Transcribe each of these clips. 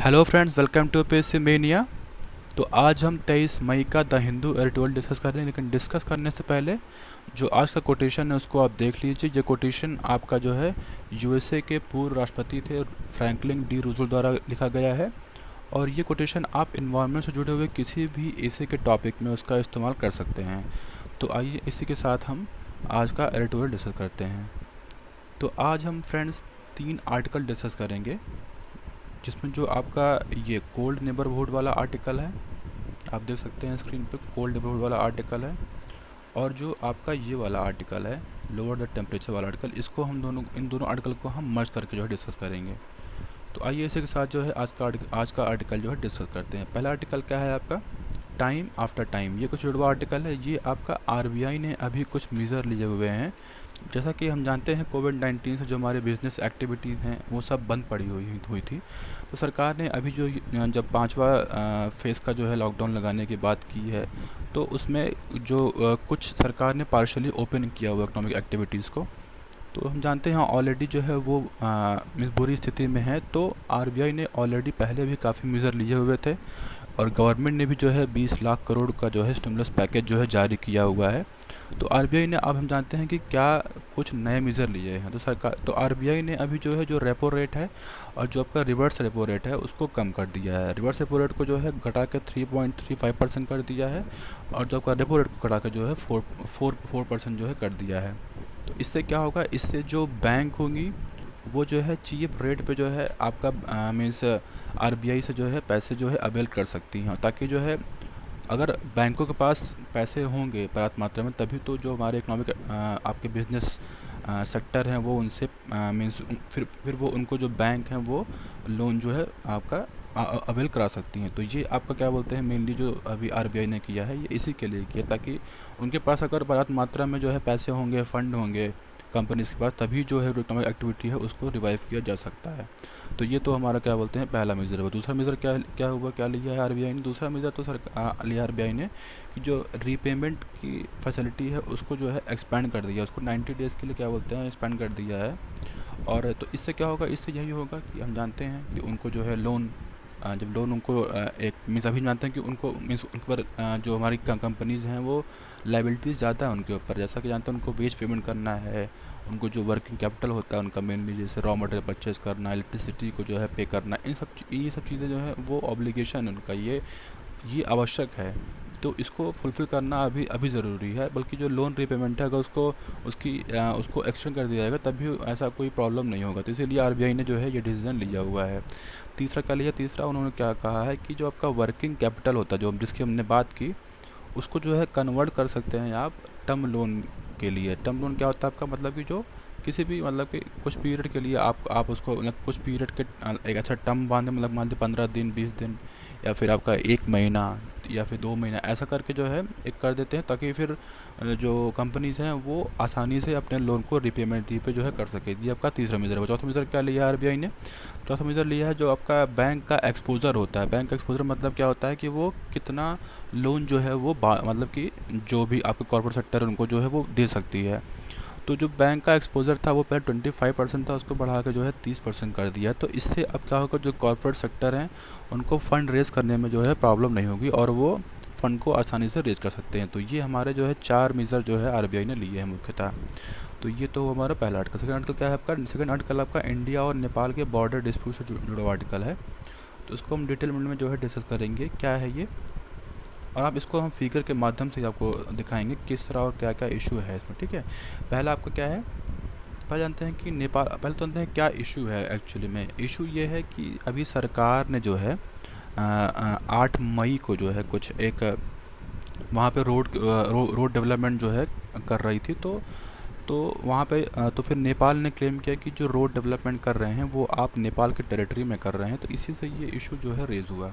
Hello friends, welcome to PSC mania. तो आज हम 23 मई का द हिंदू एडिटोरियल डिस्कस कर रहे हैं, लेकिन डिस्कस करने से पहले जो आज का कोटेशन है उसको आप देख लीजिए। ये कोटेशन आपका जो है यूएसए के पूर्व राष्ट्रपति थे फ्रैंकलिन डी रूजवेल्ट द्वारा लिखा गया है, और ये कोटेशन आप इन्वायरमेंट से जुड़े हुए किसी भी एसे के टॉपिक में उसका इस्तेमाल कर सकते हैं। तो आइए इसी के साथ हम आज का एडिटोरियल डिस्कस करते हैं। तो आज हम फ्रेंड्स 3 आर्टिकल डिस्कस करेंगे, जिसमें जो आपका ये कोल्ड नेबरहुड वाला आर्टिकल है, आप देख सकते हैं स्क्रीन पे कोल्ड नेबरहुड वाला आर्टिकल है, और जो आपका ये वाला आर्टिकल है लोअर द टेम्परेचर वाला आर्टिकल, इसको हम इन दोनों आर्टिकल को हम मर्ज करके जो है डिस्कस करेंगे। तो आइए इसी के साथ जो है आज का आर्टिकल जो है डिस्कस करते हैं। पहला आर्टिकल क्या है आपका, टाइम आफ्टर टाइम। ये कुछ जुड़वा आर्टिकल है। ये आपका आरबीआई ने अभी कुछ मेजर लिए हुए हैं। जैसा कि हम जानते हैं कोविड-19 से जो हमारे बिजनेस एक्टिविटीज़ हैं वो सब बंद पड़ी हुई थी। तो सरकार ने अभी जो जब पांचवा फेज़ का जो है लॉकडाउन लगाने की बात की है, तो उसमें जो कुछ सरकार ने पार्शली ओपन किया हुआ इकोनॉमिक एक्टिविटीज़ को। तो हम जानते हैं ऑलरेडी जो है वो बुरी स्थिति में है। तो आरबीआई ने ऑलरेडी पहले भी काफ़ी मेजर लिए हुए थे, और गवर्नमेंट ने भी जो है 20 लाख करोड़ का जो है स्टिमुलस पैकेज जो है जारी किया हुआ है। तो आरबीआई ने, अब हम जानते हैं कि क्या कुछ नए मेजर लिए हैं। तो आरबीआई ने अभी जो है जो रेपो रेट है और जो आपका रिवर्स रेपो रेट है उसको कम कर दिया है। रिवर्स रेपो रेट को जो है घटा के 3.35% कर दिया है, और जो आपका रेपो रेट को घटा के जो है 4% जो है कर दिया है। तो इससे क्या होगा, इससे जो बैंक होंगी वो जो है चीप रेट पे जो है आपका मीन्स आरबीआई से जो है पैसे जो है अवेल कर सकती हैं, ताकि जो है अगर बैंकों के पास पैसे होंगे पर्याप्त मात्रा में, तभी तो जो हमारे इकोनॉमिक आपके बिजनेस सेक्टर हैं वो उनसे मीन्स फिर वो उनको जो बैंक हैं वो लोन जो है आपका अवेल करा सकती हैं। तो ये आपका क्या बोलते हैं, मेनली जो अभी आरबीआई ने किया है ये इसी के लिए किया, ताकि उनके पास अगर पर्याप्त मात्रा में जो है पैसे होंगे, फंड होंगे कंपनीज के पास, तभी जो है इकोनॉमिक एक्टिविटी है उसको रिवाइव किया जा सकता है। तो ये तो हमारा क्या बोलते हैं पहला मेजर हुआ। दूसरा मेजर क्या हुआ, क्या लिया है आरबीआई ने? दूसरा मेजर तो लिया आरबीआई ने कि जो रीपेमेंट की फैसिलिटी है उसको जो है एक्सपेंड कर दिया, उसको 90 डेज़ के लिए क्या बोलते हैं एक्सपेंड कर दिया है। और तो इससे क्या होगा, इससे यही होगा कि हम जानते हैं कि उनको जो है लोन, जब लोन उनको एक मीन्स अभी जानते हैं कि उनको मीन्स उन पर जो हमारी कंपनीज़ हैं वो लाइबिलिटीज़ ज़्यादा है उनके ऊपर। जैसा कि जानते हैं उनको वेज पेमेंट करना है, उनको जो वर्किंग कैपिटल होता है उनका मेनली, जैसे रॉ मटेरियल परचेज़ करना, इलेक्ट्रिसिटी को जो है पे करना, ये सब चीज़ें जो है वो ऑब्लिगेशन उनका ये आवश्यक है। तो इसको फुलफ़िल करना अभी अभी ज़रूरी है। बल्कि जो लोन रीपेमेंट है अगर उसको एक्सटेंड कर दिया जाएगा तभी ऐसा कोई प्रॉब्लम नहीं होगा। तो इसीलिए आरबीआई ने जो है ये डिसीज़न लिया हुआ है। तीसरा क्या लिया, तीसरा उन्होंने क्या कहा है कि जो आपका वर्किंग कैपिटल होता है, जो जिसकी हमने बात की, उसको जो है कन्वर्ट कर सकते हैं आप टर्म लोन के लिए। टर्म लोन क्या होता है आपका, मतलब कि जो किसी भी मतलब कि कुछ पीरियड के लिए आप उसको मतलब कुछ पीरियड के एक अच्छा टर्म बांधे, मतलब मान लीजिए 15 दिन, 20 दिन, या फिर आपका 1 महीना, या फिर 2 महीना, ऐसा करके जो है एक कर देते हैं, ताकि फिर जो कंपनीज हैं वो आसानी से अपने लोन को रिपेमेंट पे जो है कर सके। ये आपका तीसरा मेजर है। चौथा मेजर क्या लिया है आरबीआई ने? चौथा मेजर लिया है जो आपका बैंक का एक्सपोजर होता है। बैंक का एक्सपोजर मतलब क्या होता है कि वो कितना लोन जो है वो मतलब कि जो भी आपके कॉर्पोरेट सेक्टर है उनको जो है वो दे सकती है। तो जो बैंक का एक्सपोजर था वो पहले 25% था, उसको बढ़ा के जो है 30% कर दिया। तो इससे अब क्या होगा, जो कॉर्पोरेट सेक्टर हैं उनको फ़ंड रेज़ करने में जो है प्रॉब्लम नहीं होगी, और वो फ़ंड को आसानी से रेज़ कर सकते हैं। तो ये हमारे जो है 4 मेजर जो है आरबीआई ने लिए हैं मुख्यतः। तो ये तो हमारा पहला आर्टिकल। सेकंड आर्टिकल क्या है आपका? सेकंड आर्टिकल आपका इंडिया और नेपाल के बॉर्डर डिस्प्यूट से जुड़ा हुआ आर्टिकल है। तो इसको हम डिटेल में जो है डिस्कस करेंगे क्या है ये, और आप इसको हम फिगर के माध्यम से आपको दिखाएंगे किस तरह और क्या क्या इशू है इसमें। ठीक है, पहला आपका क्या है, पहले जानते हैं कि नेपाल, पहले तो जानते हैं क्या इशू है। एक्चुअली में इशू ये है कि अभी सरकार ने जो है 8 मई को जो है कुछ एक वहाँ पे रोड डेवलपमेंट जो है कर रही थी। तो वहाँ पे तो फिर नेपाल ने क्लेम किया कि जो रोड डेवलपमेंट कर रहे हैं वो आप नेपाल के टेरिटरी में कर रहे हैं। तो इसी से ये इशू जो है रेज़ हुआ।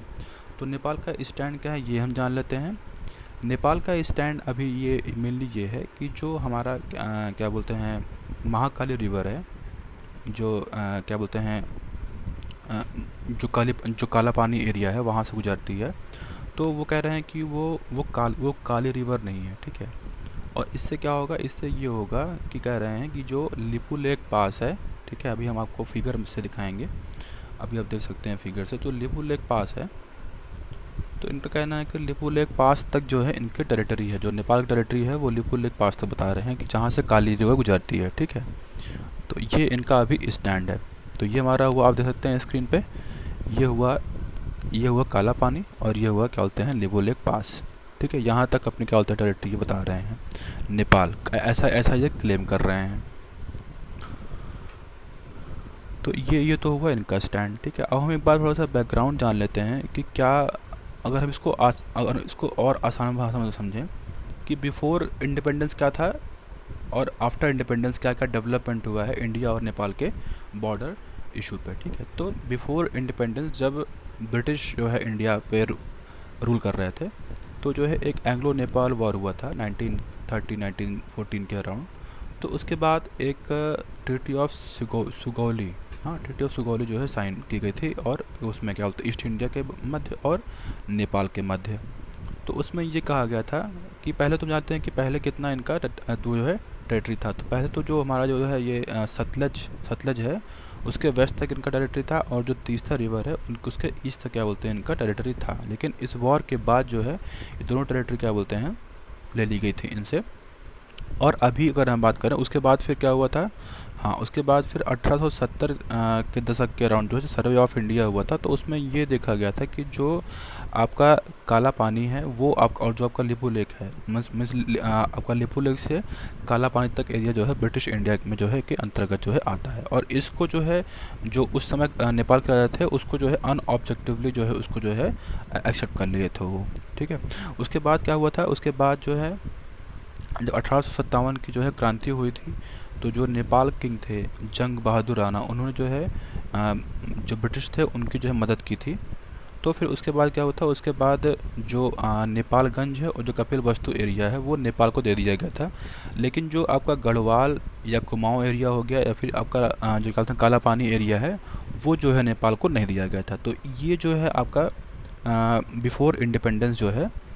तो नेपाल का स्टैंड क्या है ये हम जान लेते हैं। नेपाल का स्टैंड अभी ये मेनली ये है कि जो हमारा क्या बोलते हैं महाकाली रिवर है, जो क्या बोलते हैं जो काला पानी एरिया है वहाँ से गुजरती है। तो वो कह रहे हैं कि वो काली रिवर नहीं है। ठीक है, और इससे क्या होगा, इससे ये होगा कि कह रहे हैं कि जो लिपू लेक पास है, ठीक है, अभी हम आपको फिगर से दिखाएंगे। अभी आप देख सकते हैं फिगर से, तो लिपू लेक पास है। तो इनका कहना है कि लिपू लेक पास तक जो है इनकी टेरिटरी है, जो नेपाल की टेरिटरी है वो लिपू लेक पास तक बता रहे हैं कि जहाँ से काली रिवर गुजरती है, ठीक है। तो ये इनका अभी स्टैंड है। तो ये हमारा हुआ, आप देख सकते हैं स्क्रीन पे, ये हुआ काला पानी और ये हुआ क्या बोलते हैं लिपू लेक पास, ठीक है। यहाँ तक अपनी क्या बोलते हैं टेरिटरी बता रहे हैं नेपाल, ऐसा ऐसा ये क्लेम कर रहे हैं। तो ये तो हुआ इनका स्टैंड, ठीक है। अब हम एक बार थोड़ा सा बैकग्राउंड जान लेते हैं कि क्या, अगर हम इसको अगर इसको और आसान भाषा में समझें कि बिफोर इंडिपेंडेंस क्या था और आफ्टर इंडिपेंडेंस क्या क्या डेवलपमेंट हुआ है इंडिया और नेपाल के बॉर्डर इशू पे, ठीक है। तो बिफोर इंडिपेंडेंस जब ब्रिटिश जो है इंडिया पे रूल कर रहे थे, तो जो है एक एंग्लो नेपाल वॉर हुआ था 1914 के अराउंड। तो उसके बाद एक ट्रीटी ऑफ सुगौली, हाँ ट्रीटी ऑफ सुगौली जो है साइन की गई थी, और उसमें क्या बोलते ईस्ट इंडिया के मध्य और नेपाल के मध्य। तो उसमें ये कहा गया था कि पहले तो जानते हैं कि पहले कितना इनका जो है टेरिटरी था। तो पहले तो जो हमारा जो है ये सतलज है उसके वेस्ट तक इनका टेरिटरी था, और जो तीस्ता रिवर है उनके उसके ईस्ट तक क्या बोलते हैं इनका टेरिटरी था। लेकिन इस वॉर के बाद जो है ये दोनों टेरिटरी क्या बोलते हैं ले ली गई थी इनसे। और अभी अगर हम बात करें उसके बाद फिर क्या हुआ था, हाँ उसके बाद फिर 1870 के दशक के अराउंड जो है सर्वे ऑफ इंडिया हुआ था। तो उसमें ये देखा गया था कि जो आपका काला पानी है वो आप, और जो आपका लिपू लेक है आपका लिपू लेक से काला पानी तक एरिया जो है ब्रिटिश इंडिया में जो है के अंतर्गत जो है आता है। और इसको जो है जो उस समय नेपाल के राजा थे उसको जो है अनऑब्जेक्टिवली जो है उसको जो है एक्सेप्ट कर लिए थे वो, ठीक है। उसके बाद क्या हुआ था, उसके बाद जो है जब 1857 की जो है क्रांति हुई थी, तो जो नेपाल किंग थे जंग बहादुर राणा, उन्होंने जो है जो ब्रिटिश थे उनकी जो है मदद की थी। तो फिर उसके बाद क्या हुआ था, उसके बाद जो नेपालगंज है और जो कपिल वस्तु एरिया है वो नेपाल को दे दिया गया था। लेकिन जो आपका गढ़वाल या कुमाऊँ एरिया हो गया या फिर आपका जो कहते हैं काला पानी एरिया है वो जो है नेपाल को नहीं दिया गया था। तो ये जो है आपका बिफोर इंडिपेंडेंस जो है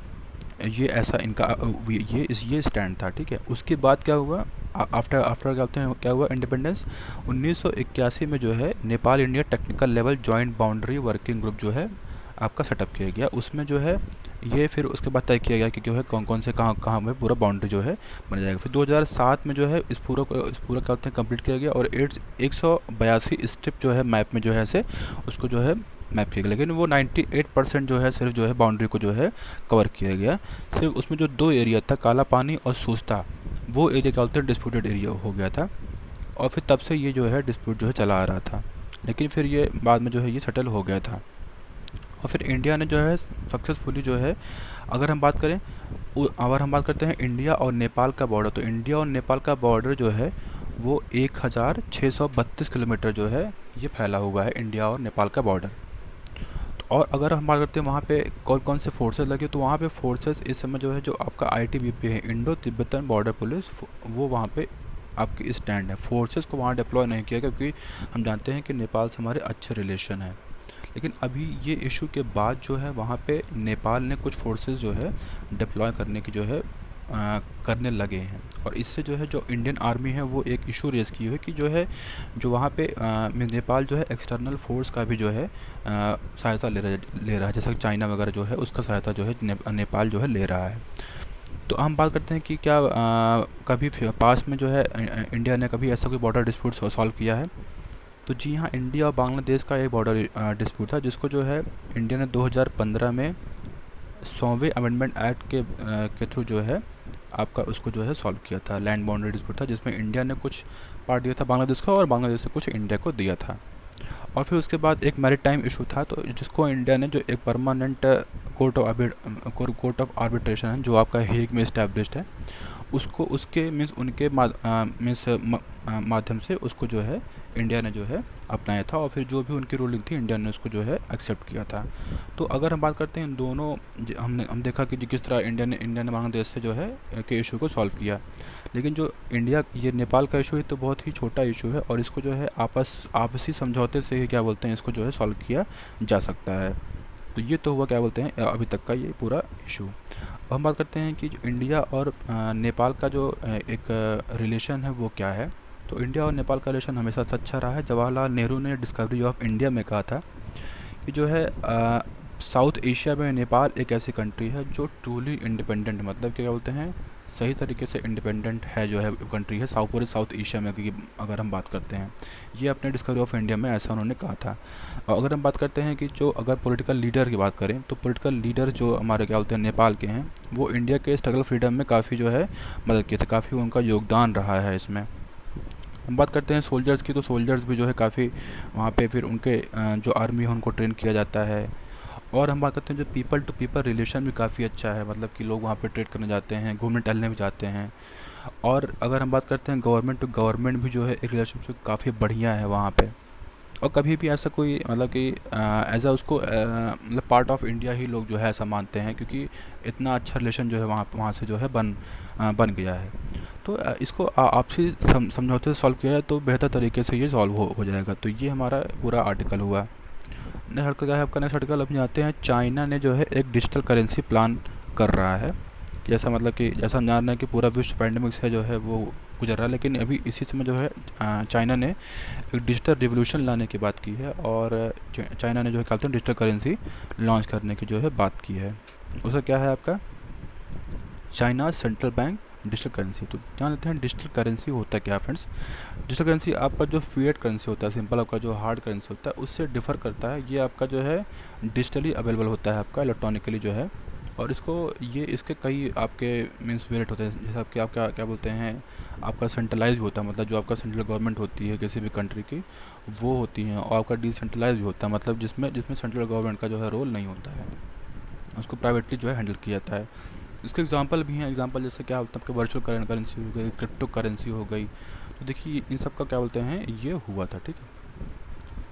ये ऐसा इनका ये स्टैंड था, ठीक है। उसके बाद क्या हुआ, आफ्टर आफ्टर क्या हुआ इंडिपेंडेंस 1981 में जो है Nepal India technical level joint boundary working group जो है आपका सेटअप किया गया। उसमें जो है ये फिर उसके बाद तय किया गया कि जो है कौन कौन से कहाँ कहाँ में पूरा बाउंड्री जो है बन जाएगा। फिर 2007 में जो है इस पूरा क्या होते हैं कंप्लीट किया गया, और 182 स्ट्रिप जो है मैप में जो है ऐसे उसको जो है मैप किया गया। लेकिन वो 98% जो है सिर्फ जो है बाउंड्री को जो है कवर किया गया। सिर्फ उसमें जो दो एरिया था काला पानी और सूस्ता, वो एरिया क्या बोलते हैं डिस्प्यूटेड एरिया हो गया था। और फिर तब से ये जो है डिस्प्यूट जो है चला आ रहा था, लेकिन फिर ये बाद में जो है ये सेटल हो गया था। और फिर इंडिया ने जो है सक्सेसफुली जो है, अगर हम बात करें अगर हम बात करते हैं इंडिया और नेपाल का बॉर्डर, तो इंडिया और नेपाल का बॉर्डर जो है वो 1632 किलोमीटर जो है ये फैला हुआ है इंडिया और नेपाल का बॉर्डर। और अगर हम बात करते हैं वहाँ पे कौन कौन से फोर्सेस लगे, तो वहाँ पे फोर्सेस इस समय जो है जो आपका आईटीबीपी है इंडो तिब्बतन बॉर्डर पुलिस, वो वहाँ पे आपकी स्टैंड है। फोर्सेस को वहाँ डिप्लॉय नहीं किया क्योंकि हम जानते हैं कि नेपाल से हमारे अच्छे रिलेशन है। लेकिन अभी ये इशू के बाद जो है वहाँ पे नेपाल ने कुछ फोर्सेस जो है डिप्लॉय करने की जो है करने लगे हैं। और इससे जो है जो इंडियन आर्मी है वो एक इशू रेज़ की है कि जो है जो वहाँ पे नेपाल जो है एक्सटर्नल फोर्स का भी जो है सहायता ले रहा है, जैसे चाइना वगैरह जो है उसका सहायता जो है नेपाल जो है ले रहा है। तो हम बात करते हैं कि क्या कभी पास में जो है इंडिया ने कभी ऐसा कोई बॉर्डर डिस्प्यूट सॉल्व किया है। तो जी हाँ, इंडिया और बांग्लादेश का एक बॉर्डर डिस्प्यूट था जिसको जो है इंडिया ने 2015 में 100वें अमेंडमेंट एक्ट के थ्रू जो है आपका उसको जो है सॉल्व किया था। लैंड बाउंड्री डिस्प्यूट था जिसमें इंडिया ने कुछ पार्ट दिया था बांग्लादेश को और बांग्लादेश ने कुछ इंडिया को दिया था। और फिर उसके बाद एक मैरीटाइम इशू था, तो जिसको इंडिया ने जो एक परमानेंट कोर्ट ऑफ आर्बिट्रेशन है जो आपका हेग में इस्टेब्लिश्ड है, उसको उसके मीन्स उनके माध्यम से उसको जो है इंडिया ने जो है अपनाया था। और फिर जो भी उनकी रूलिंग थी इंडिया ने उसको जो है एक्सेप्ट किया था। तो अगर हम बात करते हैं इन दोनों, हम देखा कि किस तरह इंडिया ने बांग्लादेश से जो है के इशू को सॉल्व किया। लेकिन जो ये नेपाल का इशू है तो बहुत ही छोटा इशू है और इसको जो है आपसी समझौते से ही क्या बोलते हैं इसको जो है सॉल्व किया जा सकता है। तो ये तो हुआ क्या बोलते हैं अभी तक का ये पूरा इशू। अब हम बात करते हैं कि जो इंडिया और नेपाल का जो एक रिलेशन है वो क्या है। तो इंडिया और नेपाल का रिलेशन हमेशा से अच्छा रहा है। जवाहरलाल नेहरू ने डिस्कवरी ऑफ इंडिया में कहा था कि जो है साउथ एशिया में नेपाल एक ऐसी कंट्री है जो ट्रूली इंडिपेंडेंट, मतलब क्या बोलते हैं, सही तरीके से इंडिपेंडेंट है, जो है कंट्री है पूरे साउथ एशिया में की अगर हम बात करते हैं। ये अपने डिस्कवरी ऑफ इंडिया में ऐसा उन्होंने कहा था। और अगर हम बात करते हैं कि जो अगर पॉलिटिकल लीडर की बात करें, तो पॉलिटिकल लीडर जो हमारे क्या बोलते हैं नेपाल के हैं, वो इंडिया के स्ट्रगल फ्रीडम में काफ़ी जो है मदद किए थे, काफ़ी उनका योगदान रहा है इसमें। हम बात करते हैं सोल्जर्स की, तो सोल्जर्स भी जो है काफ़ी वहाँ पे फिर उनके जो आर्मी है उनको ट्रेन किया जाता है। और हम बात करते हैं जो पीपल टू पीपल रिलेशन भी काफ़ी अच्छा है, मतलब कि लोग वहाँ पे ट्रेड करने जाते हैं, घूमने टहलने भी जाते हैं। और अगर हम बात करते हैं गवर्नमेंट टू गवर्नमेंट भी जो है एक रिलेशनशिप काफ़ी बढ़िया है वहाँ पे। और कभी भी ऐसा कोई मतलब कि एज अ उसको मतलब पार्ट ऑफ इंडिया ही लोग जो है ऐसा मानते हैं, क्योंकि इतना अच्छा रिलेशन जो है वहाँ से जो है बन गया है। तो इसको आपसी समझौते से सॉल्व किया जाए तो बेहतर तरीके से ये सॉल्व हो जाएगा। तो ये हमारा पूरा आर्टिकल हुआ। नेक्स्ट आर्टिकल क्या है आपका? नेक्स्ट आर्टिकल अपने आते हैं, चाइना ने जो है एक डिजिटल करेंसी प्लान कर रहा है। जैसा मतलब कि जैसा हम जान रहे हैं कि पूरा विश्व पैंडेमिक से जो है वो गुजर रहा है, लेकिन अभी इसी समय जो है चाइना ने एक डिजिटल रिवोल्यूशन लाने की बात की है, और चाइना ने जो है क्या बोलते हैं डिजिटल करेंसी लॉन्च करने की जो है बात की है। उसका क्या है आपका? China central bank digital currency. तो जान लेते हैं डिजिटल करेंसी होता क्या है फ्रेंड्स। डिजिटल करेंसी आपका जो फिएट करेंसी होता है, सिंपल आपका जो हार्ड करेंसी होता है, उससे डिफ़र करता है। ये आपका जो है डिजिटली अवेलेबल होता है, आपका इलेक्ट्रॉनिकली जो है। और इसके कई आपके मीन्स वेरिएंट होते हैं, जैसे आपके आप क्या बोलते हैं, आपका सेंट्रलाइज होता है, मतलब जो आपका सेंट्रल गवर्नमेंट होती है किसी भी कंट्री की, वो होती हैं। और आपका डिसेंट्रलाइज भी होता है, मतलब जिसमें जिसमें सेंट्रल गवर्नमेंट का जो है रोल नहीं होता है, उसको प्राइवेटली जो है हैंडल किया जाता है। इसके एग्जांपल भी हैं, एग्जांपल जैसे क्या होता है आपके वर्चुअल करेंसी हो गई, क्रिप्टो करेंसी हो गई। तो देखिए इन सब का क्या बोलते हैं ये हुआ था, ठीक है।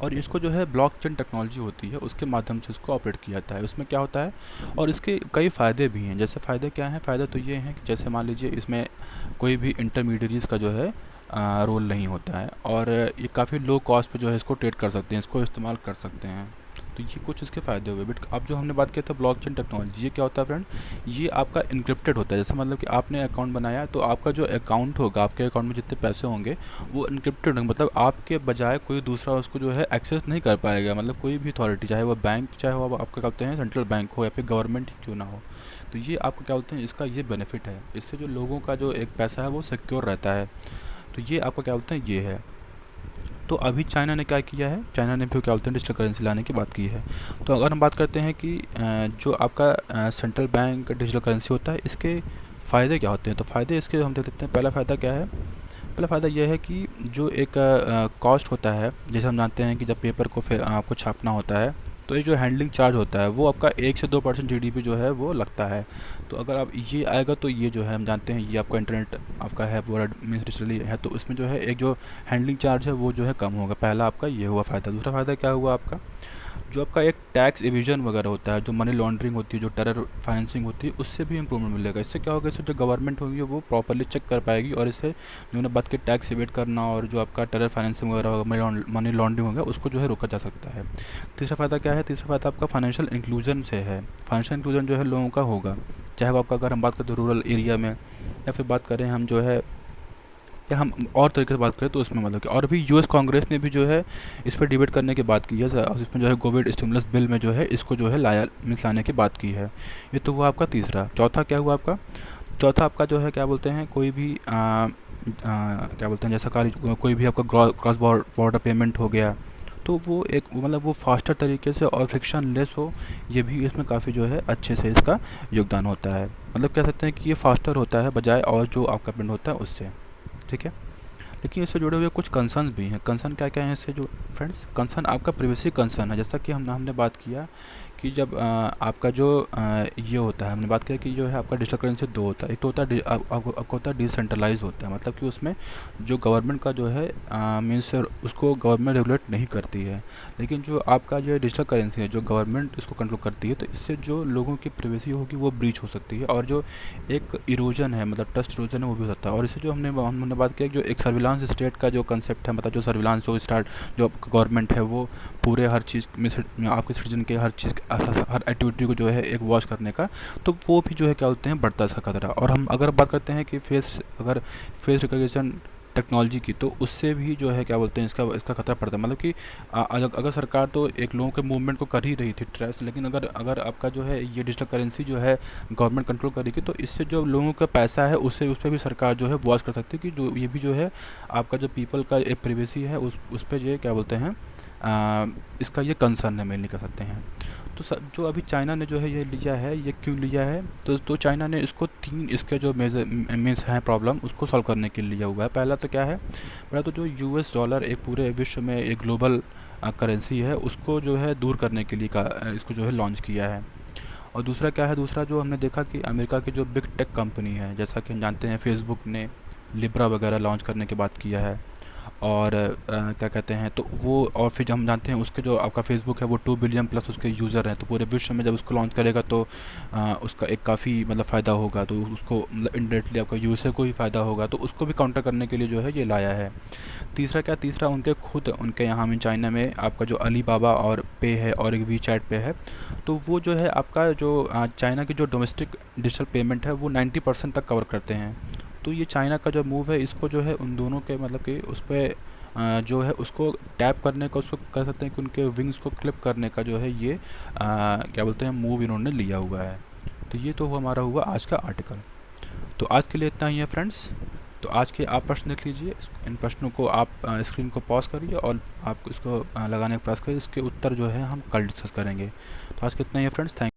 और इसको जो है ब्लॉकचेन टेक्नोलॉजी होती है, उसके माध्यम से इसको ऑपरेट किया जाता है। उसमें क्या होता है, और इसके कई फ़ायदे भी हैं। जैसे फ़ायदे क्या हैं? फ़ायदे तो ये हैं कि जैसे मान लीजिए इसमें कोई भी इंटरमीडियरीज़ का जो है रोल नहीं होता है, और ये काफ़ी लो कॉस्ट पे जो है इसको ट्रेड कर सकते हैं, इसको इस्तेमाल कर सकते हैं। तो ये कुछ इसके फ़ायदे हुए। बट अब जो हमने बात किया था ब्लॉकचेन टेक्नोलॉजी, ये क्या होता है फ्रेंड? ये आपका इनक्रिप्टेड होता है। जैसे मतलब कि आपने अकाउंट बनाया, तो आपका जो अकाउंट होगा, आपके अकाउंट में जितने पैसे होंगे वो इनक्रिप्टेड होंगे, मतलब आपके बजाय कोई दूसरा उसको जो है एक्सेस नहीं कर पाएगा। मतलब कोई भी अथॉरिटी, चाहे वो बैंक, चाहे वो आपका क्या बोलते हैं सेंट्रल बैंक हो या फिर गवर्नमेंट ही क्यों ना हो। तो ये आपको क्या बोलते हैं, इसका ये बेनिफिट है। इससे जो लोगों का जो एक पैसा है वो सिक्योर रहता है। तो ये आपका क्या बोलते हैं ये है। तो अभी चाइना ने क्या किया है, चाइना ने भी क्या बोलते हैं डिजिटल करेंसी लाने की बात की है। तो अगर हम बात करते हैं कि जो आपका सेंट्रल बैंक डिजिटल करेंसी होता है, इसके फ़ायदे क्या होते हैं, तो फ़ायदे इसके हम देख सकते हैं। पहला फ़ायदा क्या है? पहला फ़ायदा यह है कि जो एक कॉस्ट होता है, जैसे हम जानते हैं कि जब पेपर को फिर आपको छापना होता है, तो ये जो हैंडलिंग चार्ज होता है वो आपका 1 से 2% जीडीपी जो है वो लगता है। तो अगर आप ये आएगा तो ये जो है हम जानते हैं ये आपका इंटरनेट आपका है पूरा मीन्स डिजिटली है, तो उसमें जो है एक जो हैंडलिंग चार्ज है वो जो है कम होगा। पहला आपका ये हुआ फ़ायदा। दूसरा फ़ायदा क्या हुआ आपका? जो आपका एक टैक्स एविजन वगैरह होता है, जो मनी लॉन्ड्रिंग होती है, जो टेरर फाइनेंसिंग होती है, उससे भी इंप्रूवमेंट मिलेगा। इससे क्या होगा, इससे जो गवर्नमेंट होगी वो प्रॉपरली चेक कर पाएगी, और इससे जो मैंने बात की टैक्स इवेट करना और जो आपका टेरर फाइनेंसिंग वगैरह होगा, मनी लॉन्ड्रिंग होगा, उसको जो है रोका जा सकता है। तीसरा फ़ायदा क्या है? तीसरा फ़ायदा आपका फाइनेंशियल इंक्लूजन से है। फाइनेंशियल इंक्लूजन जो है लोगों का होगा, चाहे वो आपका अगर हम बात करें तो रूरल एरिया में, या फिर बात करें हम जो है, या हम और तरीके से बात करें तो उसमें मतलब कि, और अभी यूएस कांग्रेस ने भी जो है इस पर डिबेट करने की बात की है, और इसमें जो है कोविड स्टिमुलस बिल में जो है इसको जो है लाने की बात की है। ये तो हुआ आपका तीसरा। चौथा क्या हुआ आपका? चौथा आपका जो है क्या बोलते हैं, कोई भी क्या बोलते हैं, जैसा कोई भी आपका क्रॉस बॉर्डर पेमेंट हो गया, तो वो एक मतलब वो फास्टर तरीके से और फ्रिक्शन लेस हो, ये भी इसमें काफ़ी जो है अच्छे से इसका योगदान होता है। मतलब कह सकते हैं कि ये फास्टर होता है बजाय और जो आपका पेमेंट होता है उससे, ठीक है। लेकिन इससे जुड़े हुए कुछ कंसर्न भी हैं। कंसर्न क्या क्या है इससे जो फ्रेंड्स? कंसर्न आपका प्रिवेसी कंसर्न है। जैसा कि हमने बात किया कि जब आपका जो ये होता है, हमने बात किया कि जो है आपका डिजिटल करेंसी दो होता है। एक तो होता है आपका होता है डिसेंट्रलाइज होता है, मतलब कि उसमें जो गवर्नमेंट का जो है मीन्स उसको गवर्नमेंट रेगुलेट नहीं करती है। लेकिन जो आपका जो डिजिटल करेंसी है, जो गवर्नमेंट इसको कंट्रोल करती है, तो इससे जो लोगों की प्रिवेसी होगी वो ब्रीच हो सकती है, और जो एक इरोजन है, मतलब ट्रस्ट इरोजन है, वो भी हो सकता है। और इससे जो हमने बात किया, जो एक सर्विलांस स्टेट का जो कंसेप्ट है, मतलब जो सर्विलांस जो गवर्नमेंट है वो पूरे हर चीज़ में आपके सिटीजन के हर एक्टिविटी को जो है एक वॉच करने का, तो वो भी जो है क्या बोलते हैं बढ़ता इसका खतरा। और हम अगर बात करते हैं कि फेस रिकग्निशन टेक्नोलॉजी की, तो उससे भी जो है क्या बोलते हैं इसका इसका खतरा पड़ता है। मतलब कि अगर सरकार तो एक लोगों के मूवमेंट को कर ही रही थी ट्रेस, लेकिन अगर अगर आपका जो है ये डिजिटल करेंसी जो है गवर्नमेंट कंट्रोल करेगी, तो इससे जो लोगों का पैसा है उससे उस पर भी सरकार जो है वॉच कर सकती है कि जो ये भी जो है आपका जो पीपल का एक प्रिवेसी है उस पर जो है क्या बोलते हैं इसका ये कंसर्न है, मेनली कर सकते हैं। तो जो अभी चाइना ने जो है ये लिया है, ये क्यों लिया है, तो चाइना ने इसको 3 इसके जो मेजर मीन्स हैं प्रॉब्लम उसको सॉल्व करने के लिए लिया हुआ है। पहला तो क्या है, पहला तो जो यूएस डॉलर एक पूरे विश्व में एक ग्लोबल करेंसी है, उसको जो है दूर करने के लिए इसको जो है लॉन्च किया है। और दूसरा क्या है, दूसरा जो हमने देखा कि अमेरिका की जो बिग टेक कंपनी है, जैसा कि हम जानते हैं फेसबुक ने लिब्रा वगैरह लॉन्च करने की बात किया है, और क्या कहते हैं, तो वो और फिर हम जानते हैं उसके जो आपका फेसबुक है वो 2 बिलियन प्लस उसके यूज़र हैं, तो पूरे विश्व में जब उसको लॉन्च करेगा तो उसका एक काफ़ी मतलब फ़ायदा होगा, तो उसको मतलब इनडायरेक्टली आपका यूज़र को ही फ़ायदा होगा, तो उसको भी काउंटर करने के लिए जो है ये लाया है। तीसरा क्या, तीसरा उनके खुद उनके यहाँ में चाइना में आपका जो अली बाबा और पे है और एक वी चैट पे है, तो वो जो है आपका जो चाइना की जो डोमेस्टिक डिजिटल पेमेंट है वो 90% तक कवर करते हैं। तो ये चाइना का जो मूव है इसको जो है उन दोनों के मतलब कि उस पर जो है उसको टैप करने का, उसको कह सकते हैं कि उनके विंग्स को क्लिप करने का जो है ये क्या बोलते हैं मूव इन्होंने लिया हुआ है। तो ये तो हमारा हुआ आज का आर्टिकल। तो आज के लिए इतना ही है फ्रेंड्स। तो आज के आप प्रश्न लिख लीजिए, इन प्रश्नों को आप स्क्रीन को पॉज करिए और आप इसको लगाने का प्रयास करिए, इसके उत्तर जो है हम कल डिस्कस करेंगे। तो आज के इतना ही है फ्रेंड्स, थैंक